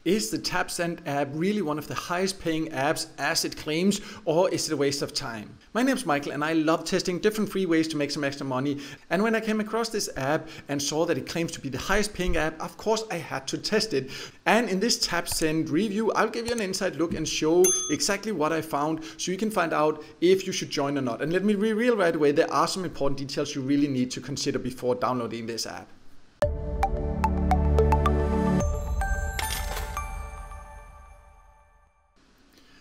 Is the TapCent app really one of the highest paying apps as it claims, or is it a waste of time? My name is Michael and I love testing different free ways to make some extra money. And when I came across this app and saw that it claims to be the highest paying app, of course I had to test it. And in this TapCent review, I'll give you an inside look and show exactly what I found so you can find out if you should join or not. And let me reveal right away, there are some important details you really need to consider before downloading this app.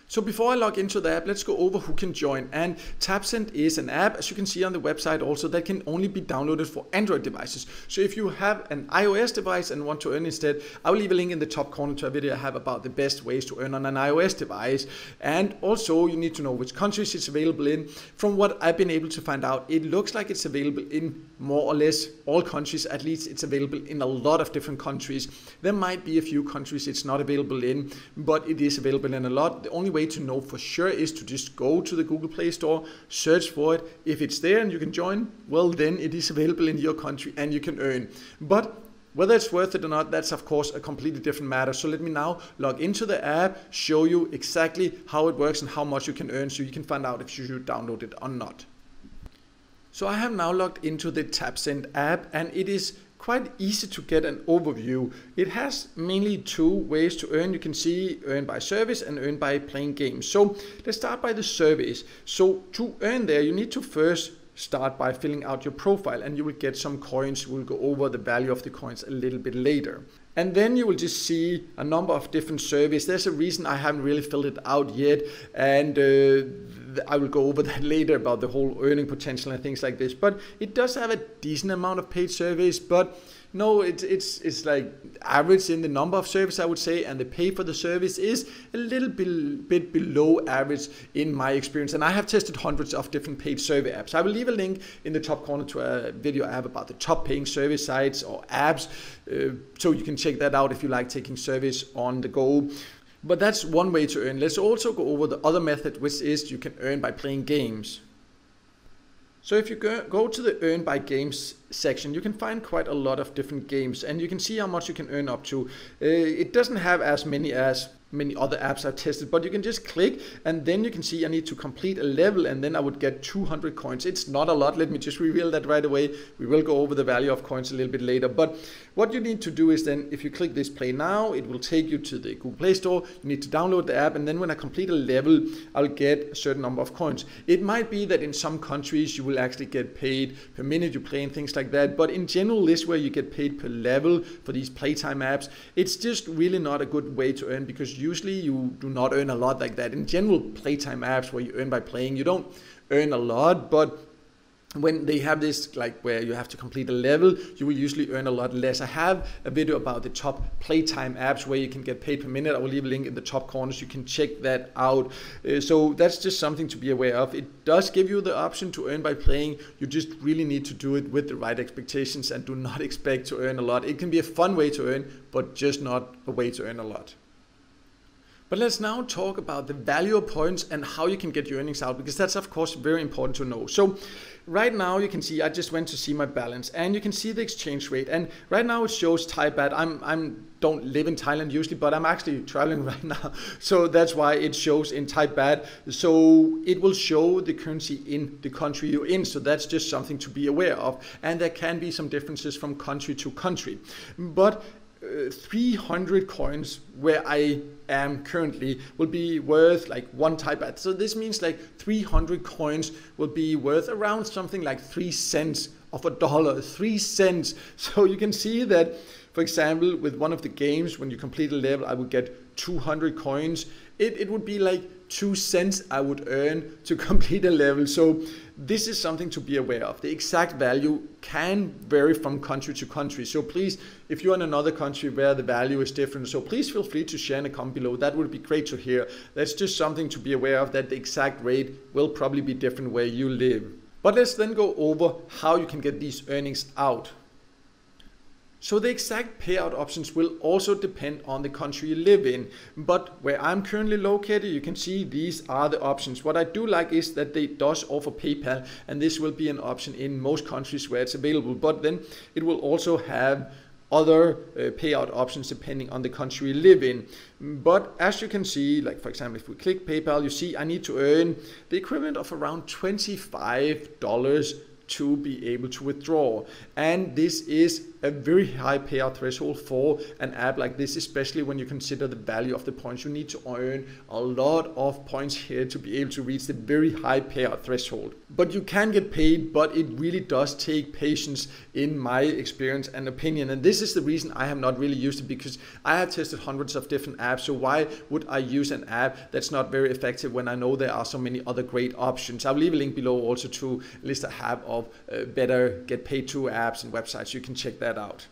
So before I log into the app, let's go over who can join. And TapCent is an app, as you can see on the website also, that can only be downloaded for Android devices. So if you have an iOS device and want to earn instead, I will leave a link in the top corner to a video I have about the best ways to earn on an iOS device. And also you need to know which countries it's available in. From what I've been able to find out, it looks like it's available in more or less all countries. At least it's available in a lot of different countries. There might be a few countries it's not available in, but it is available in a lot. The only way to know for sure is to just go to the Google Play Store, search for it. If it's there and you can join, well, then it is available in your country and you can earn. But whether it's worth it or not, that's of course a completely different matter. So let me now log into the app, show you exactly how it works and how much you can earn so you can find out if you should download it or not. So I have now logged into the TapCent app and it is quite easy to get an overview. It has mainly two ways to earn. You can see earn by service and earn by playing games. So let's start by the service. So to earn there, you need to first start by filling out your profile and you will get some coins. We'll go over the value of the coins a little bit later. And then you will just see a number of different services. There's a reason I haven't really filled it out yet, and I will go over that later about the whole earning potential and things like this. But it does have a decent amount of paid service, but no, it's like average in the number of service, I would say, and the pay for the service is a little bit below average in my experience. And I have tested hundreds of different paid survey apps. I will leave a link in the top corner to a video I have about the top paying service sites or apps, so you can check that out if you like taking service on the go. But that's one way to earn. Let's also go over the other method, which is you can earn by playing games. So if you go to the earn by games section, you can find quite a lot of different games and you can see how much you can earn up to. It doesn't have as many other apps I've tested, but you can just click and then you can see I need to complete a level and then I would get 200 coins. It's not a lot. Let me just reveal that right away. We will go over the value of coins a little bit later, but what you need to do is then if you click this play now, it will take you to the Google Play Store. You need to download the app and then when I complete a level, I'll get a certain number of coins. It might be that in some countries you will actually get paid per minute you play and things like that, but in general this way you get paid per level for these playtime apps. It's just really not a good way to earn because usually you do not earn a lot like that. In general, playtime apps where you earn by playing, you don't earn a lot, but when they have this like where you have to complete a level, you will usually earn a lot less. I have a video about the top playtime apps where you can get paid per minute. I will leave a link in the top corner so you can check that out. So that's just something to be aware of. It does give you the option to earn by playing. You just really need to do it with the right expectations and do not expect to earn a lot. It can be a fun way to earn, but just not a way to earn a lot. But let's now talk about the value of points and how you can get your earnings out, because that's of course very important to know. So right now you can see I just went to see my balance and you can see the exchange rate, and right now it shows Thai baht. I don't live in Thailand usually, but I'm actually traveling right now, so that's why it shows in Thai baht. So it will show the currency in the country you're in, so that's just something to be aware of, and there can be some differences from country to country. But 300 coins where I am currently will be worth like 1 Thai baht. So this means like 300 coins will be worth around something like 3 cents of a dollar, 3 cents. So you can see that, for example, with one of the games, when you complete a level, I would get 200 coins. It would be like 2 cents I would earn to complete a level. So this is something to be aware of. The exact value can vary from country to country. So please, if you're in another country where the value is different, so please feel free to share in a comment below. That would be great to hear. That's just something to be aware of, that the exact rate will probably be different where you live. But let's then go over how you can get these earnings out. So the exact payout options will also depend on the country you live in, but where I'm currently located, you can see these are the options. What I do like is that they does offer PayPal, and this will be an option in most countries where it's available, but then it will also have other payout options depending on the country you live in. But as you can see, like for example, if we click PayPal, you see I need to earn the equivalent of around $25 to be able to withdraw. And this is a very high payout threshold for an app like this, especially when you consider the value of the points. You need to earn a lot of points here to be able to reach the very high payout threshold. But you can get paid, but it really does take patience in my experience and opinion. And this is the reason I have not really used it, because I have tested hundreds of different apps. So why would I use an app that's not very effective when I know there are so many other great options? I'll leave a link below also to a list I have of better get paid to apps and websites. You can check that out.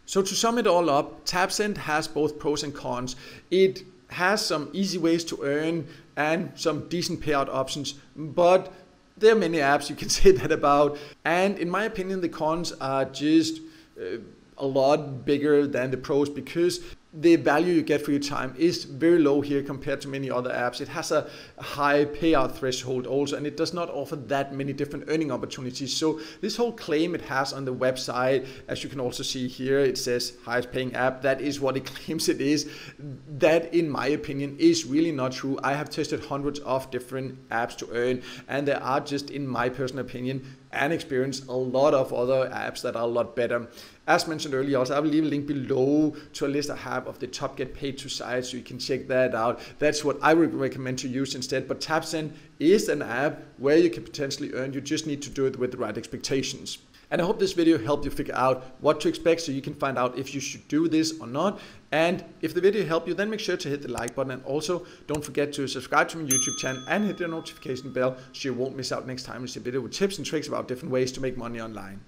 So to sum it all up, TapCent has both pros and cons. It has some easy ways to earn and some decent payout options, but there are many apps you can say that about. And in my opinion, the cons are just a lot bigger than the pros, because the value you get for your time is very low here compared to many other apps. It has a high payout threshold also, and it does not offer that many different earning opportunities. So this whole claim it has on the website, as you can also see here, it says highest paying app. That is what it claims it is. That, in my opinion, is really not true. I have tested hundreds of different apps to earn, and there are just, in my personal opinion and experience, a lot of other apps that are a lot better. As mentioned earlier, also I will leave a link below to a list I have of the top get paid to sites, so you can check that out. That's what I would recommend to use instead. But TapCent is an app where you can potentially earn. You just need to do it with the right expectations. And I hope this video helped you figure out what to expect, so you can find out if you should do this or not. And if the video helped you, then make sure to hit the like button, and also don't forget to subscribe to my YouTube channel and hit the notification bell so you won't miss out next time we see a video with tips and tricks about different ways to make money online.